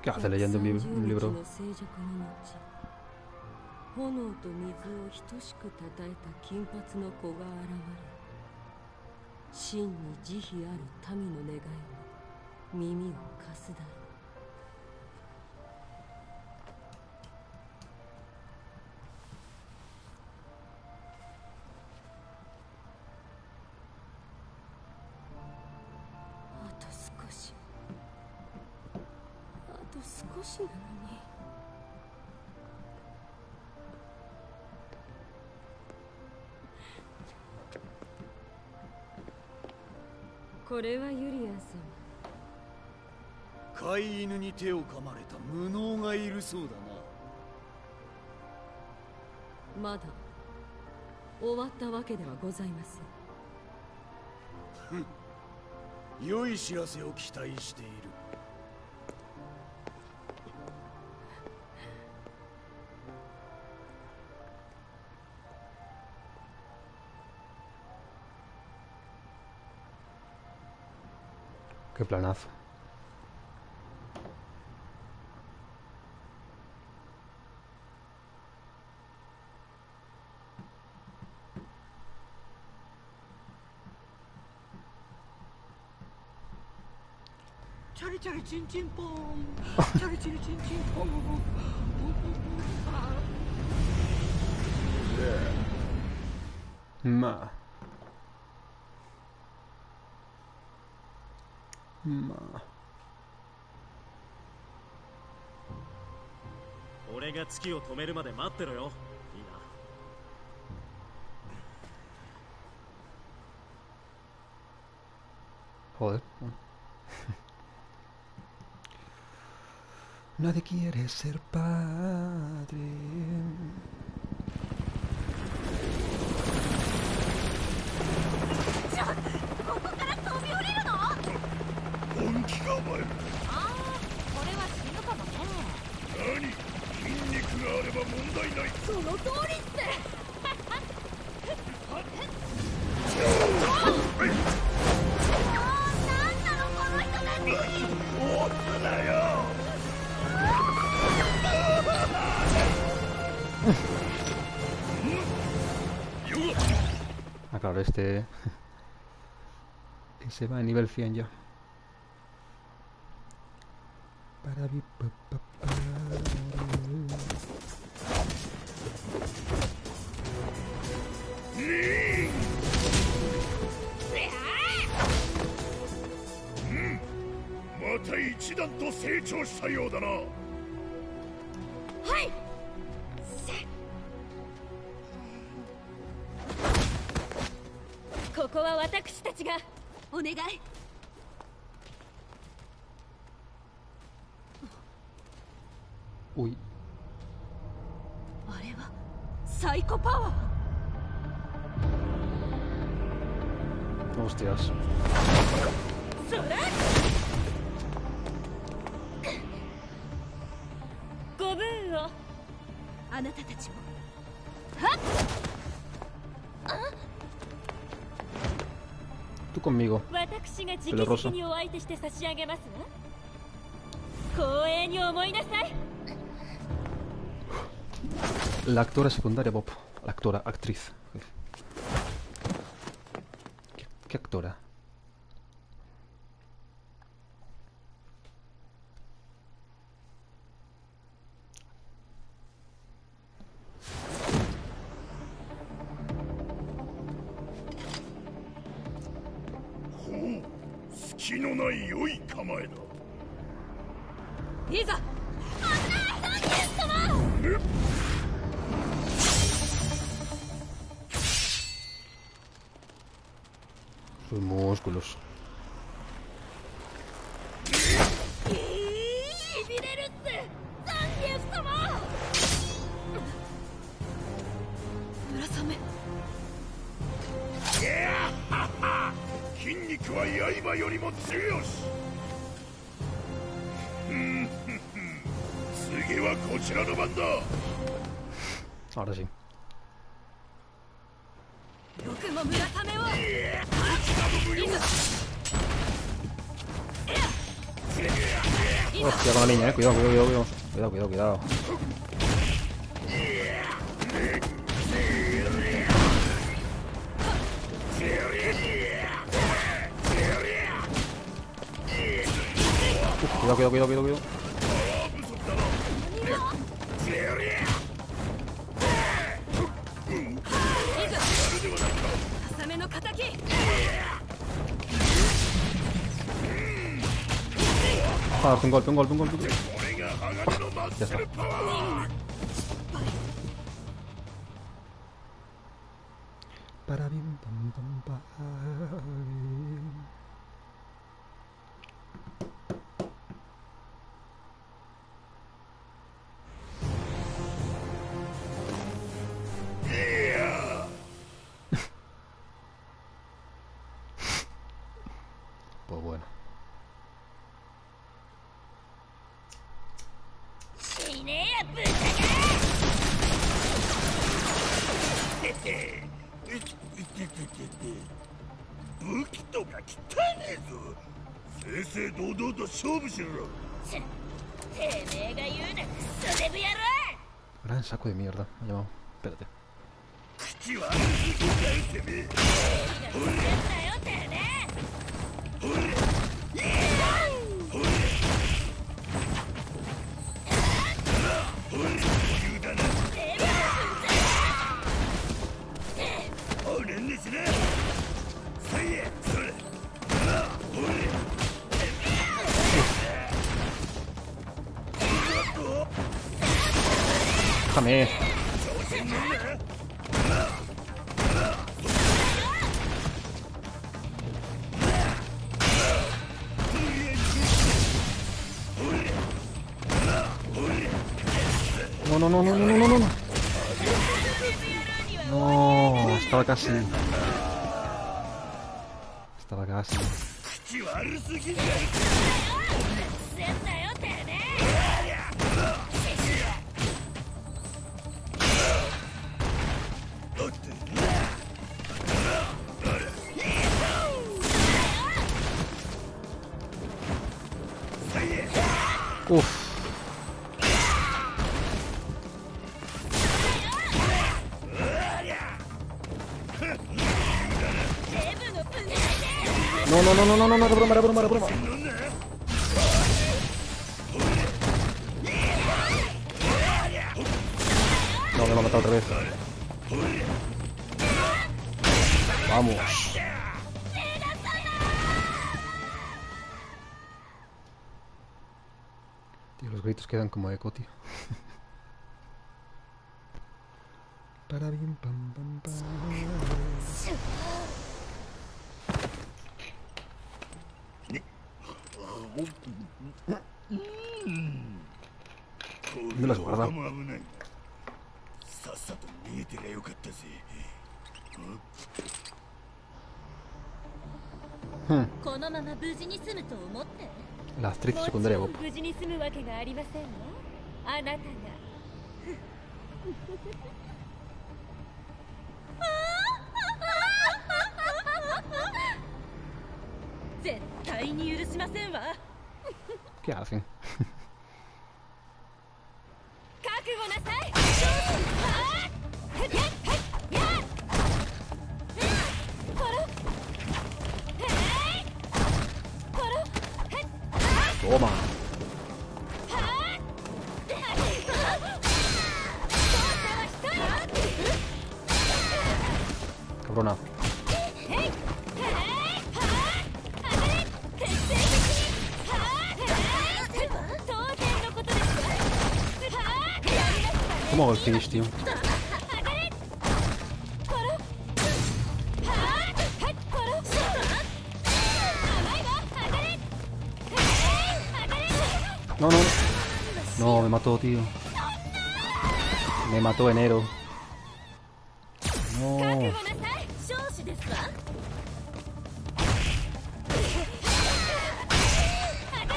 ¿Qué hace leyendo un libro? 炎と水を等しくたたえた金髪の子が現れ、真に慈悲ある民の願いに耳を貸すだろう。あと少し、あと少しなのに。これはユリアン様。飼い犬に手を噛まれた無能がいるそうだな。まだ終わったわけではございません。良い知らせを期待している。Qué planazo. Chari chari chin chin pong. Chari chari chin chin pong. Ma.俺が月を止めるまで待ってろよ。いいな。Joder. Nadie quiere ser padre. ここから飛び降りるの？本気かお前。ああ、これは死ぬかもね。何？筋肉があれば問題ない。その通りっす。なんなのこの人たち。おっなよ。Ah, claro, este va a nivel 100 ya. Para vi pa pa pa. Mata 一段と成長したようだな。はい。ここは私たちがお願い。Uy. あれはサイコパワー。 Hostias. それ。ご分を。あなたたちも。はっ。Tú conmigo. 私が直々にお相手して差し上げますわ。光栄に思いなさい。 La actora secundaria, Bob. La actora, actriz. ¿Qué actora? Oh, 隙のない良い構えだ。いざ。あんなサンキュー様。Sus músculos. しびれるってサンキュー様。村雨。筋肉は刃よりも強し。こちらの番だ。 Ahora sí. 僕も村雨を Hostia con la niña, cuidado, cuidado, cuidado. Cuidado, cuidado, cuidado. Cuidado, cuidado, cuidado, cuidado, cuidado. 浅めの敵 Ah, un golpe, un golpe, un golpe. Ya está. Para bien, pam, pam, pam. Pues bueno. 死ねやぶっ武器とか汚ねえぞ。正々堂々と勝負しろ。ちゃてめえが言うなクソデブ野郎 Gran saco de mierda. Me ha llamado. Espérate. 口は悪すぎだよてめえ。ふざけんなよてめえ俺んですね。そいやそれ。Déjame. No, no, no, no, no, no, no, no. No, estaba casi. Estaba casi. 口悪すぎだよ。せんなよてめえ Uf. No, no, no, no, no, no, no, era broma, era broma, era broma. No, me lo ha matado otra vez. Vamos. Tío, los gritos quedan como eco, tío. Para bien, pam, pam, pam. ¿Dónde las guarda? さっさと逃げてりゃよかったぜ。 このまま無事に済むと思って La actriz もち secundaria ろ Bob. ん無事に済むわけがありませんわあなたが絶対に許しませんわ ¿Qué hacen? 覚悟なさい Toma. Cabrona. ¿Cómo hago el finish, tío? No, no. No, me mató, tío. Me mató enero. No. 覚悟なさい少子ですわ 覚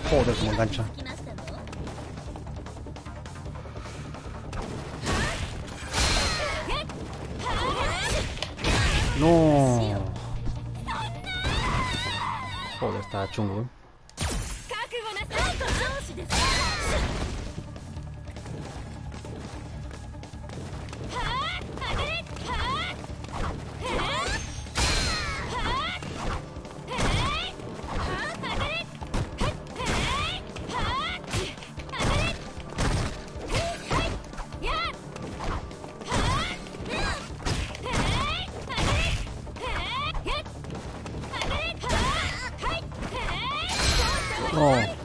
Joder, como engancha. No. Joder, está chungo, ¿eh? No.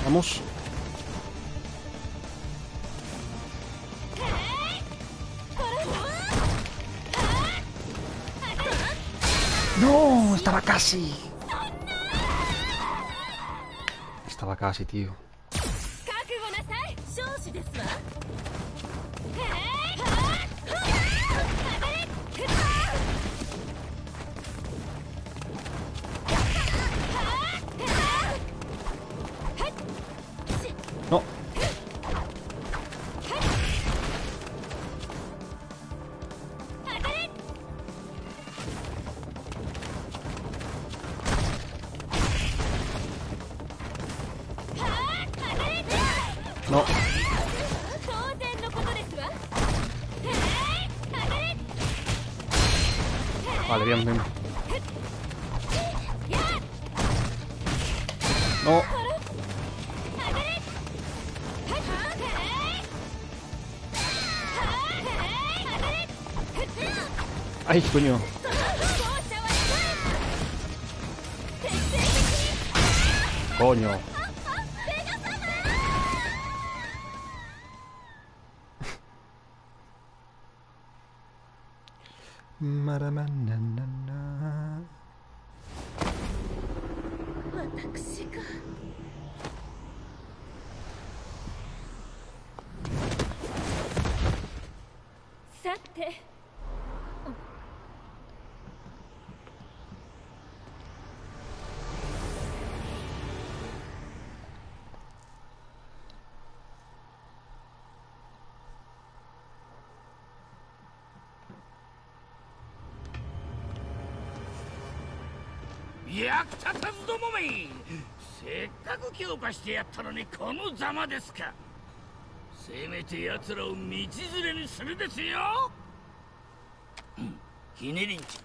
Vamos. No, estaba casi. Estaba casi, tío. No. No. Vale, bien, bien. No. Ay, coño. Coño. Maramanana. 私がさて役立たずどもめ、せっかく強化してやったのにこのざまですか。せめて奴らを道連れにするですよ。ひねりんち。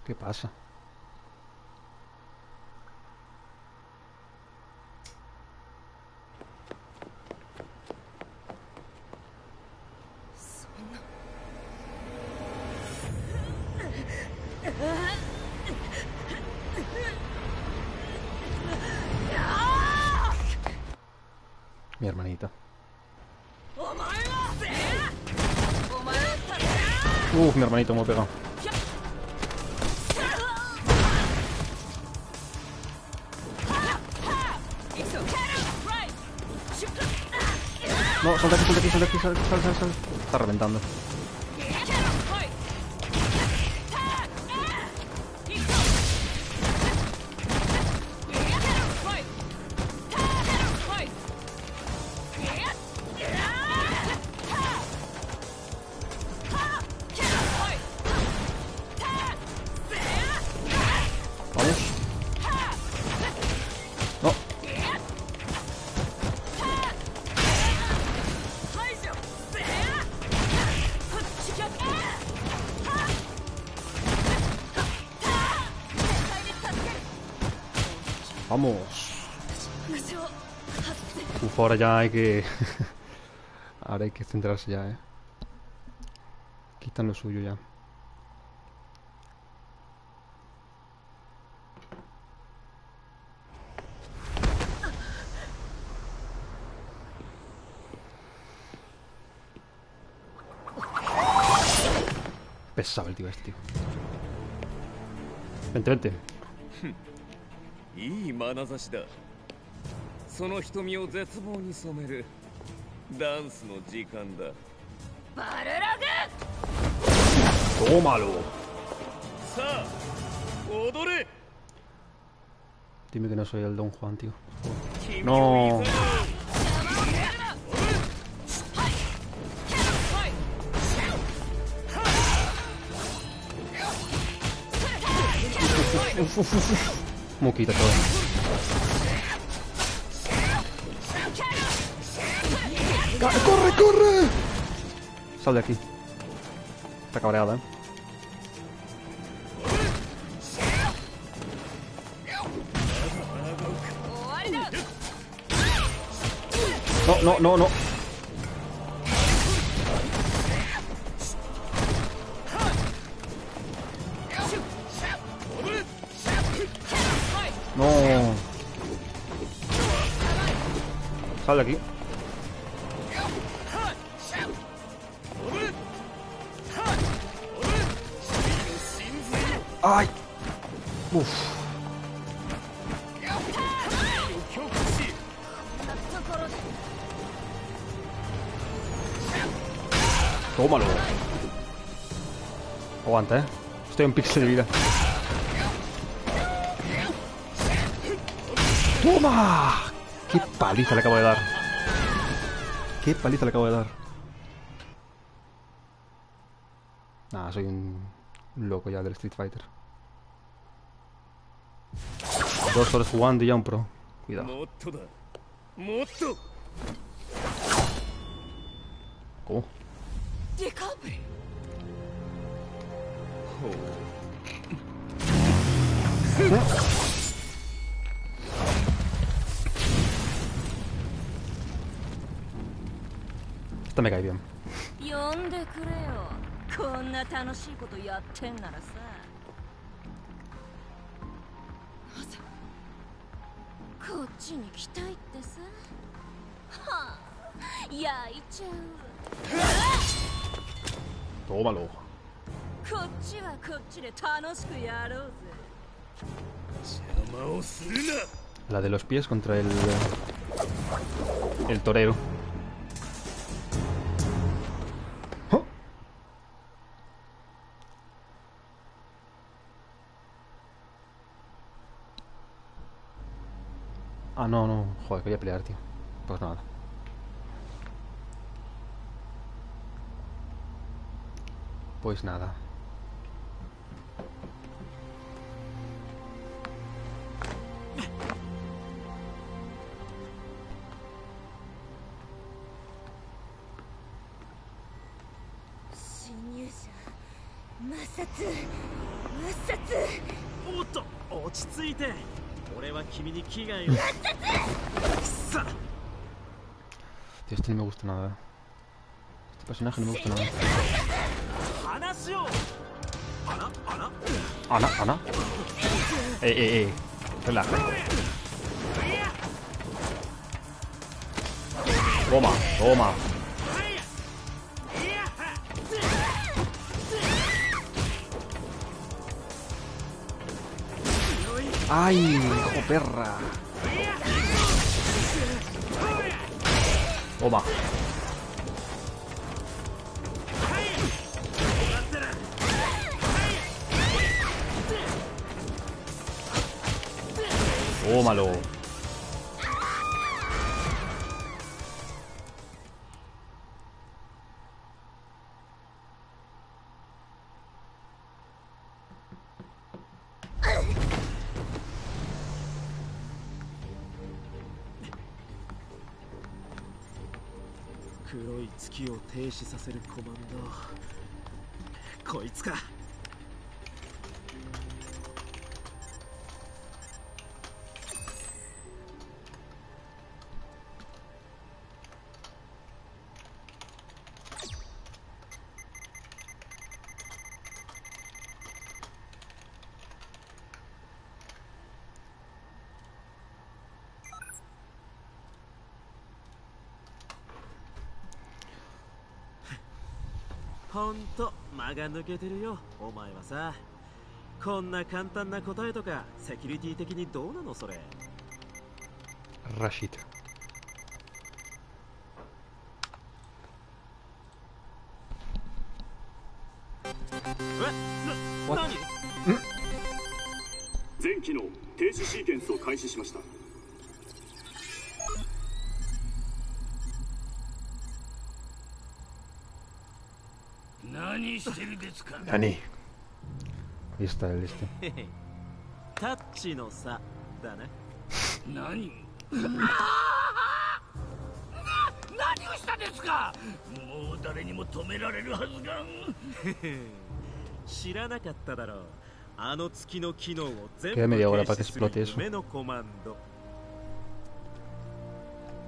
¿Qué pasa? Mi hermanita. Mi hermanito me ha pegado. No, salta aquí, salta aquí, salta aquí, sal. Está reventando. Vamos. No. Vamos. Uf, ahora ya hay que... ahora hay que centrarse ya, Aquí están lo suyo ya. Pesado el tío este, tío. Vente, vente. いい眼差しだ。その瞳を絶望に染めるダンスの時間だ。バルログ Tómalo. さあ、踊れ。 Dime que no soy el Don Juan, tío. 君 No. をいざ Moquita todo. ¡Corre, corre! Sal de aquí. Está cabreada, No, no, no, no. No. Sal de aquí. ¡Ay! Uf. Tómalo. Aguanta, Estoy en pixel de vida. ¡Toma! ¡Qué paliza le acabo de dar! ¡Qué paliza le acabo de dar! Nah, soy un loco ya del Street Fighter. 2 horas jugando y ya un pro. Cuidado. もっとだ。もっと。 ¿Cómo? デカブリ Esta me cae bien. 呼んでくれよ。こんな楽しいことやってんならさ。なぜこっちに来たいってさ。はあ、焼いちゃう。 Tómalo. こっちはこっちで楽しくやろうぜ。 邪魔をするな。 La de los pies contra el torero. ¡Oh! Ah, no, no. Joder, quería pelear, tío. Pues nada. Pues nada. Tío, este no me gusta nada. Este personaje no me gusta nada. Ana, Ana. Relaja. Toma, toma. ¡Ay, hijo perra! Toma. Tómalo.黒い月を停止させるコマンド。こいつか。ほんと間が抜けてるよお前はさ。こんな簡単な答えとかセキュリティ的にどうなのそれ。 Rashid. 何？全機能停止シーケンスを開始しました。何してるですか。Nani. Lista el este. タッチの差だね。何何をしたですか。もう誰にも止められるはずがん。知らなかっただろう。あの月の機能を全部 Queda media hora 停 para que 止する explote eso. 夢のコマンド。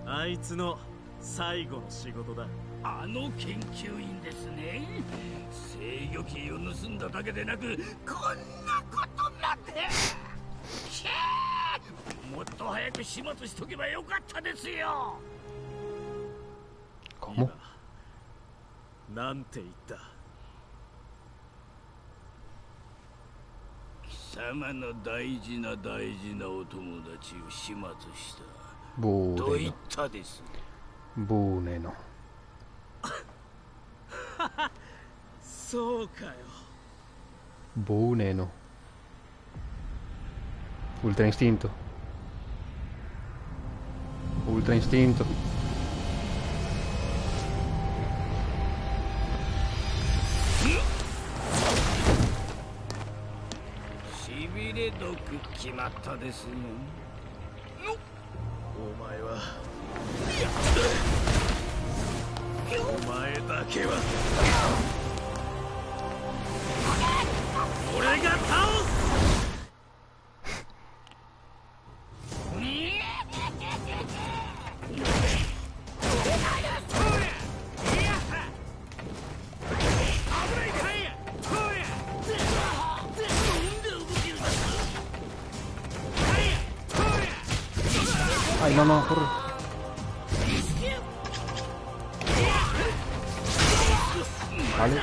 あいつの最後の仕事だ。あの研究員ですね。制御キーを盗んだだけでなくこんなことまで。もっと早く始末しとけばよかったですよ。¿Cómo? なんて言った？貴様の大事な大事なお友達を始末した。Bune と言 no. ったです。 Bune no. そうかよ。 Bune no. Ultra instinto. Ultra instinto. しびれ毒決まったですね。お前はお前だけは俺が倒す。Ay, no, no, corre. Vale.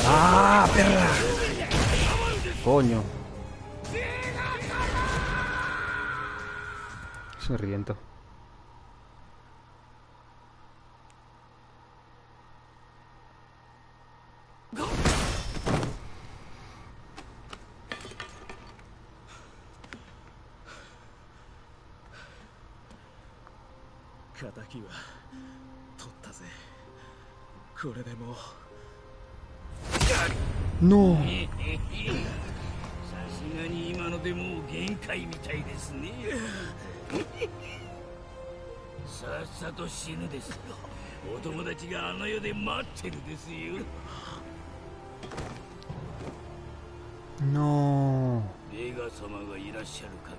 ¡Ah, perra! Coño. Se me reviento.敵は取ったぜ。これでもう No. さすがに今のでもう限界みたいですね。さっさと死ぬですよ。お友達があの世で待ってるですよ。 No. ベガ様がいらっしゃる限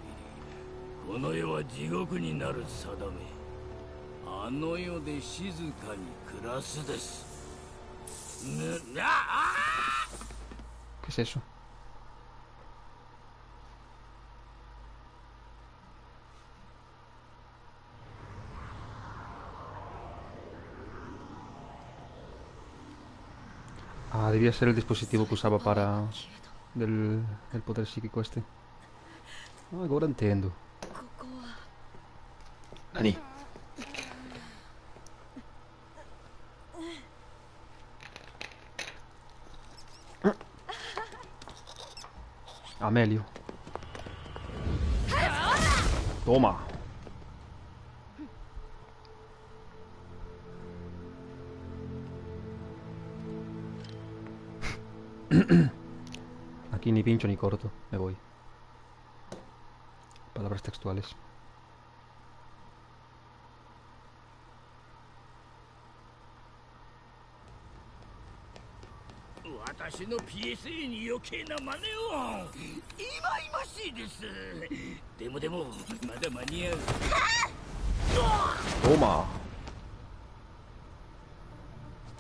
りこの世は地獄になる定め。あの世で静かに暮らすです。¿Qué es eso? Ah, debía ser el dispositivo que usaba para... del poder psíquico este. Ah, ahora entiendo. Nani. Amelio. Toma. Aquí ni pincho ni corto, me voy. Palabras textuales. 私の PSA に余計な真似を。いましいです。でもまだ間に合う。Toma.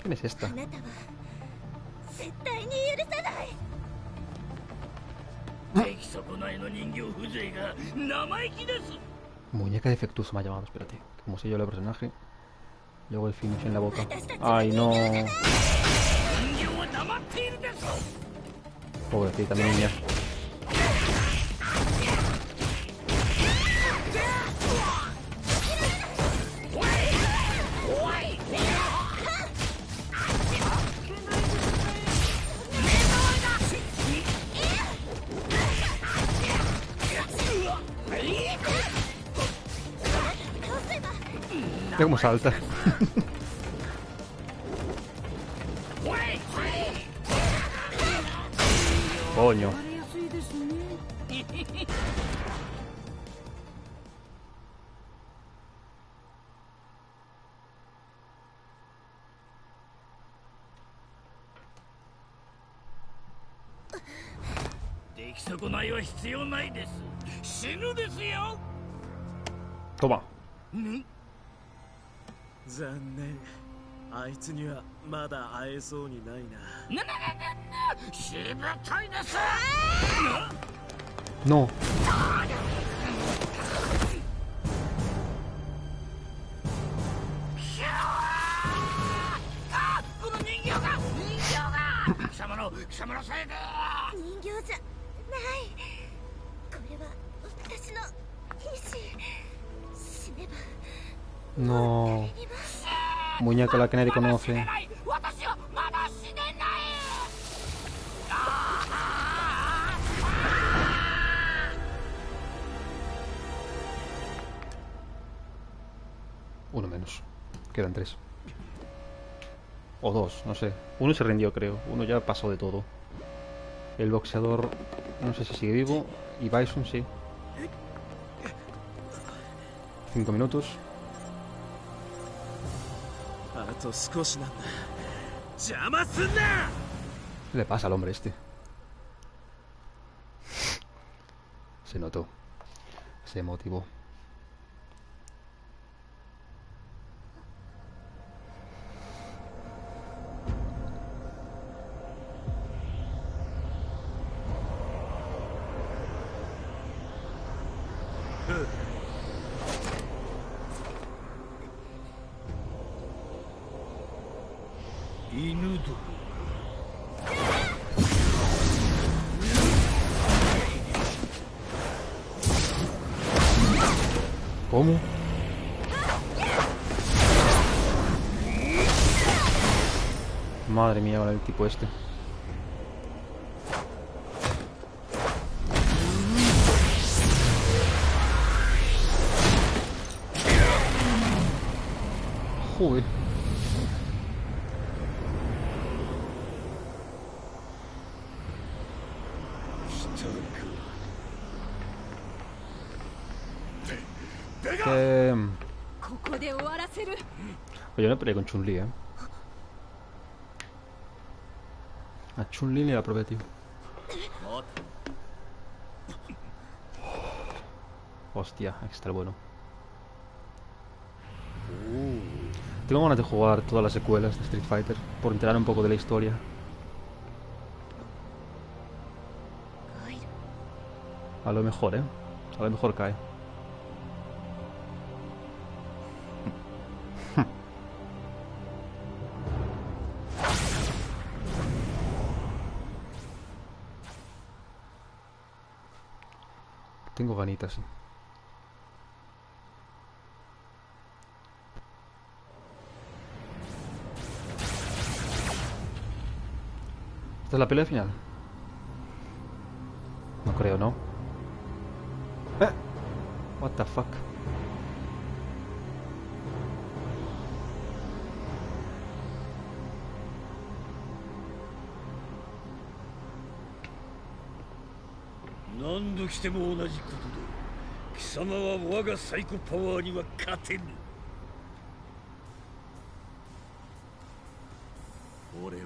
¿Quién es esta? あなたは絶対に許さない。出来損ないの人形風情が生意気です。 Muñeca defectuosa me ha llamado, espérate. Como si yo el personaje. Luego el finish en la boca. Ay, no. Pobrecita mi niña. Mira cómo salta. Coño. Toma. 残念。あいつにはまだ会えそうにないな。しぶといです。 No. No. Muñeca la que nadie conoce. Uno menos. Quedan 3. O 2, no sé. Uno se rindió, creo. Uno ya pasó de todo. El boxeador, no sé si sigue vivo. Y Bison sí. 5 minutos. ¿Qué le pasa al hombre este? Se notó. Se motivó. ¿Cómo? Madre mía, el tipo este. Joder. Yo me peleé con Chun-Li, A Chun-Li le la probé, tío. Hostia, aquí está el bueno. Tengo ganas de jugar todas las secuelas de Street Fighter por enterar un poco de la historia. A lo mejor, A lo mejor cae. Tengo ganitas, sí. ¿Esta es la pelea final? No creo, ¿no? What the fuck?何度来ても同じことで貴様は我がサイコパワーには勝てぬ。俺は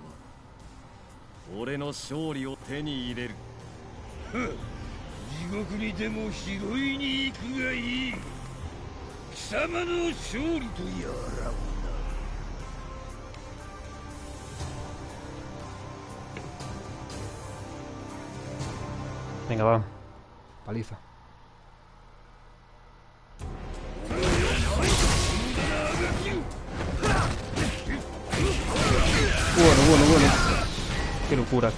俺の勝利を手に入れる。地獄にでも拾いに行くがいい。貴様の勝利とやらをな。Venga, va. Paliza. Bueno. Qué locura.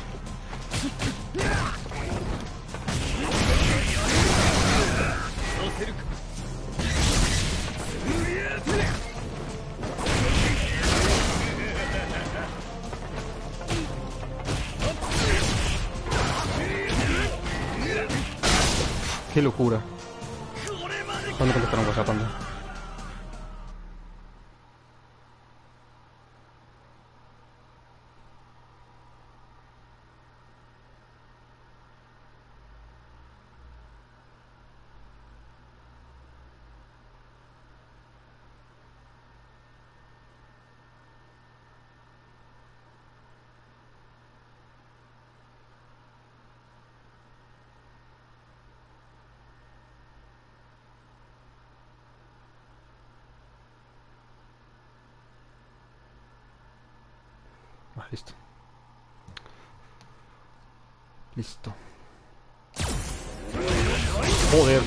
Qué locura. ¿Cuándo contestaron WhatsApp? ¿Cuándo? Listo. Listo. Joder.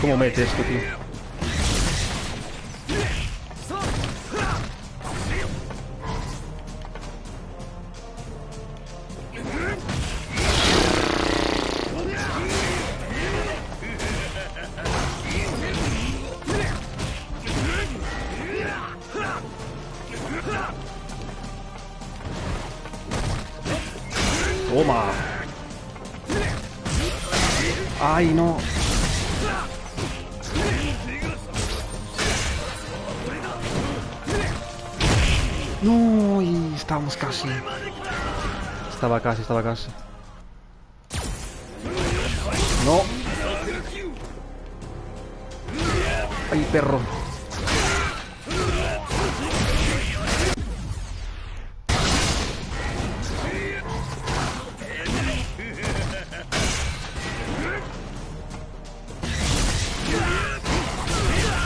¿Cómo mete esto, tío? Toma. Ay, no. No, y estábamos casi. Estaba casi. No. Ay, perro.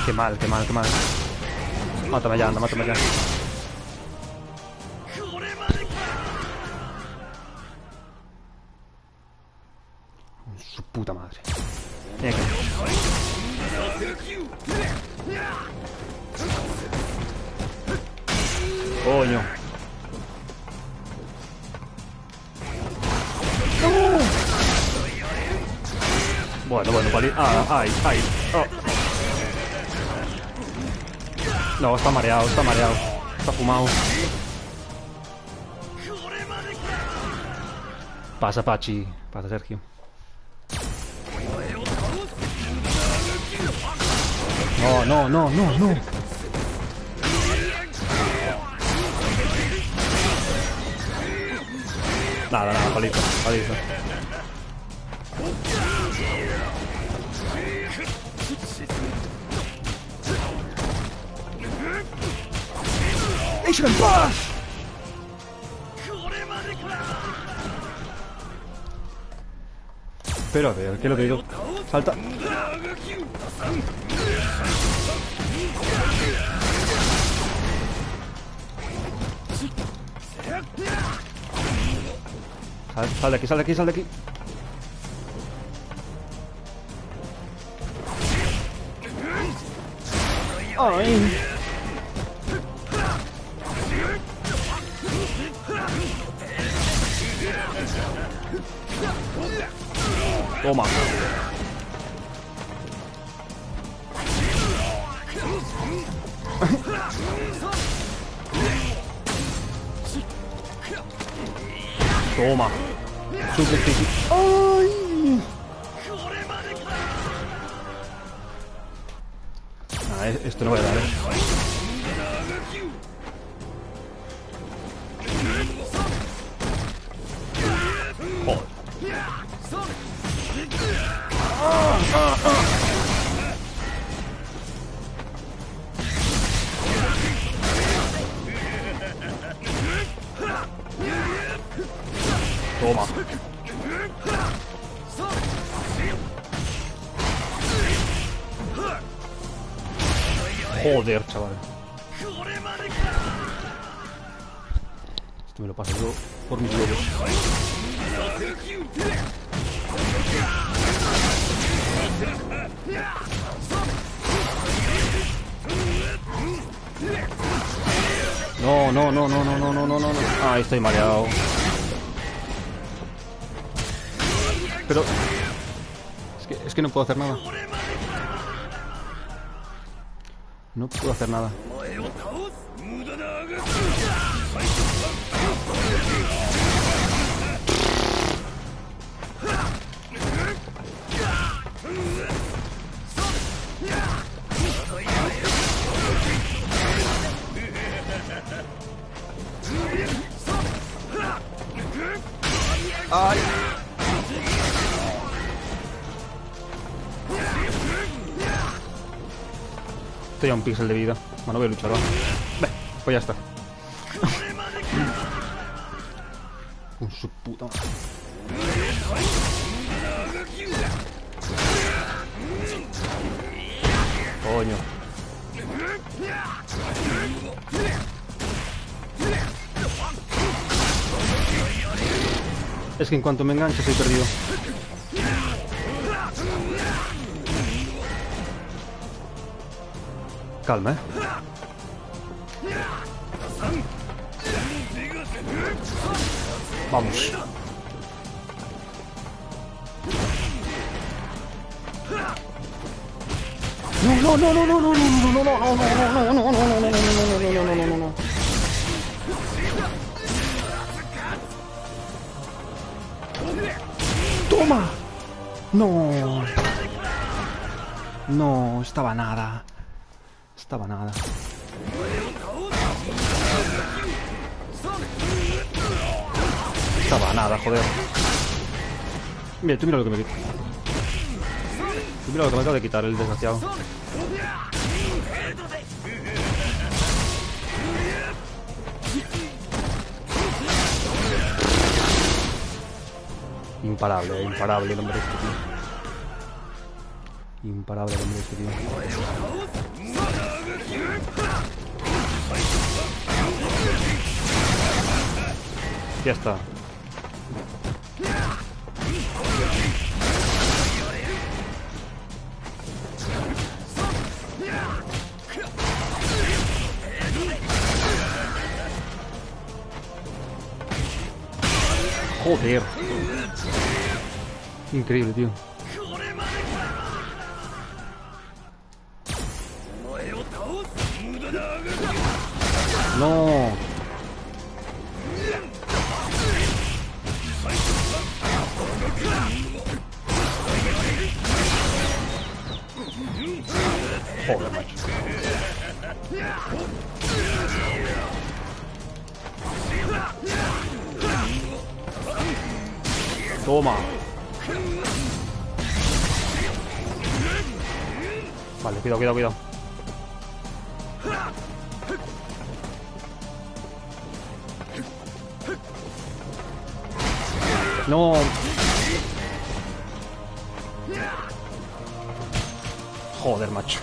Qué mal. Mátame ya, anda. Su puta madre. Venga. Coño. Bueno, vale. Ay. Oh. No, está mareado. Está fumado. Pasa, Pachi. Pasa, Sergio. No. Nada, paliza. ¡Déjame en paz! Pero a ver, ¿qué es lo que digo? Salta. Sal de aquí. Ay. Toma. Toma. Super sticky. ¡Ay! Esto no va a dar, Joder. Toma. Joder, chaval. Esto me lo paso yo por mis huevos. No, no, no, no, no, no, no, no, no. Ay, estoy mareado. Pero... Es que no puedo hacer nada. No puedo hacer nada. ¡Ay! Estoy a un píxel de vida. Bueno, voy a luchar, va. Pues ya está. Con su puta madre. Coño. Es que en cuanto me enganche estoy perdido. Calma, Vamos. No, no, no, no, no, no, no, no, no, no, no, no, no, no, no, no, no, no. ¡Toma! No. No, estaba nada. Estaba nada. Estaba nada, joder. Mira, tú mira lo que me quita. Tú mira lo que me acaba de quitar el desgraciado. Imparable, imparable el hombre este, tío. Imparable el hombre este, tío. Ya está. Joder. Increíble, tío. No. Joder, macho. Toma. Vale, cuidado, cuidado, cuidado. No. Joder, macho.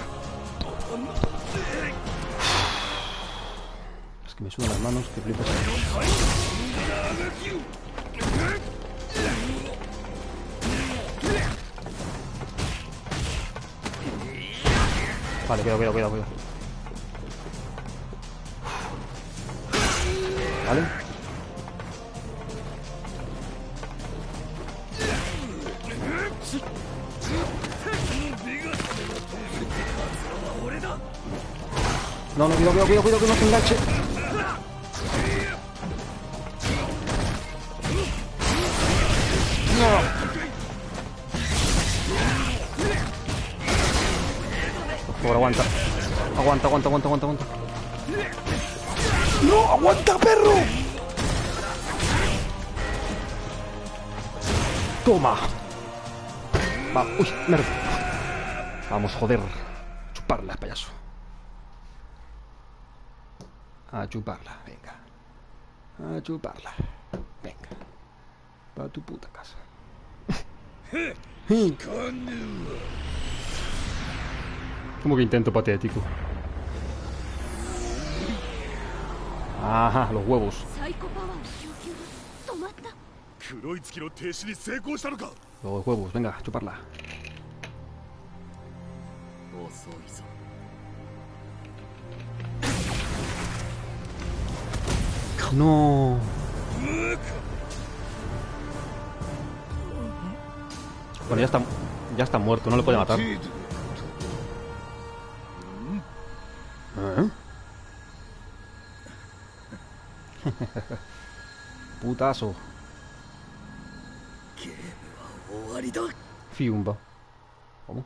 Es que me sudan las manos, que flipas. Vale, cuidado, cuidado, cuidado, cuidado. Vale. No, no, cuidado, cuidado, cuidado, que no se enganche. No. Por favor, aguanta. Aguanta, aguanta, aguanta, aguanta, aguanta. ¡No! ¡Aguanta, perro! ¡Toma! Va, uy, merda. Vamos, joder. Chuparla, payaso. A chuparla, venga. A chuparla. Venga. Pa' tu puta casa. Como que intento patético. Ajá, los huevos. サイコパワーの供給が止まった。黒い月の停止に成功したのか。 Los huevos, venga, chuparla. 遅いぞ。No. Bueno, ya está muerto, no le puede matar. ¿Eh? Putazo. Fiumba. ¿Cómo?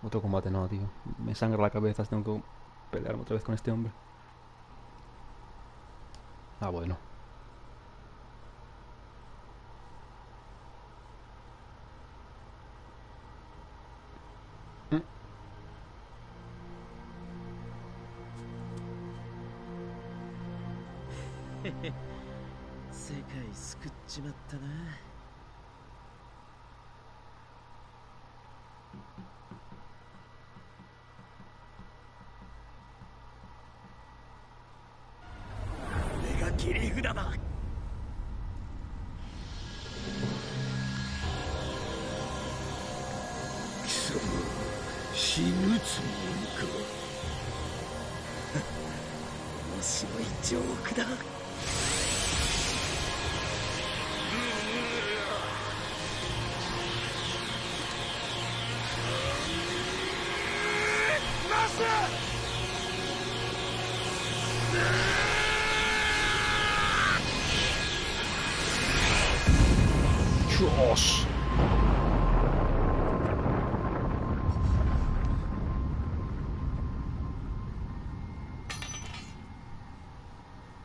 Otro combate no, tío. Me sangra la cabeza, tengo que pelearme otra vez con este hombre. Ah, bueno. ¿Mm? 世界救っちまったな。俺が切り札だ。貴様死ぬつもりか。面白いジョークだ。Dios.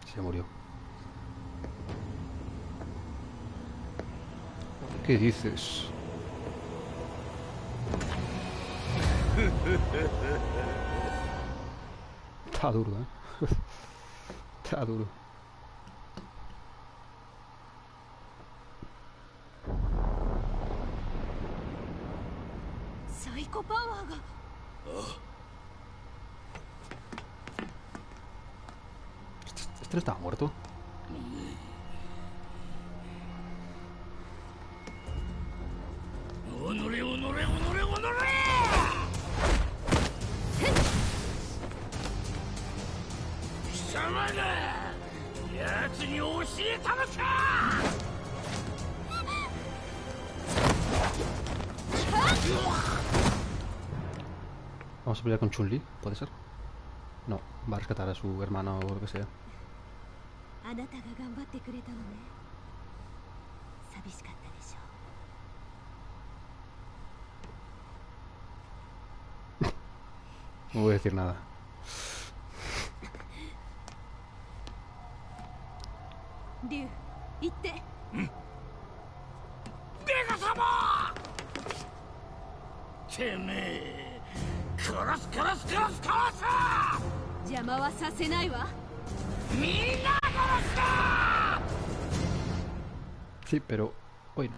Se murió. ¿Qué dices? Está duro, ¿eh? Está duro. ¿Este no estaba muerto? Vamos a pelear con Chun-Li, ¿puede ser? No, va a rescatar a su hermano o lo que sea. No voy a decir nada. Ryu, itte. Vega-sama! Teme! 殺す殺す殺す殺す！邪魔はさせないわ。みんな殺す！ Sí, pero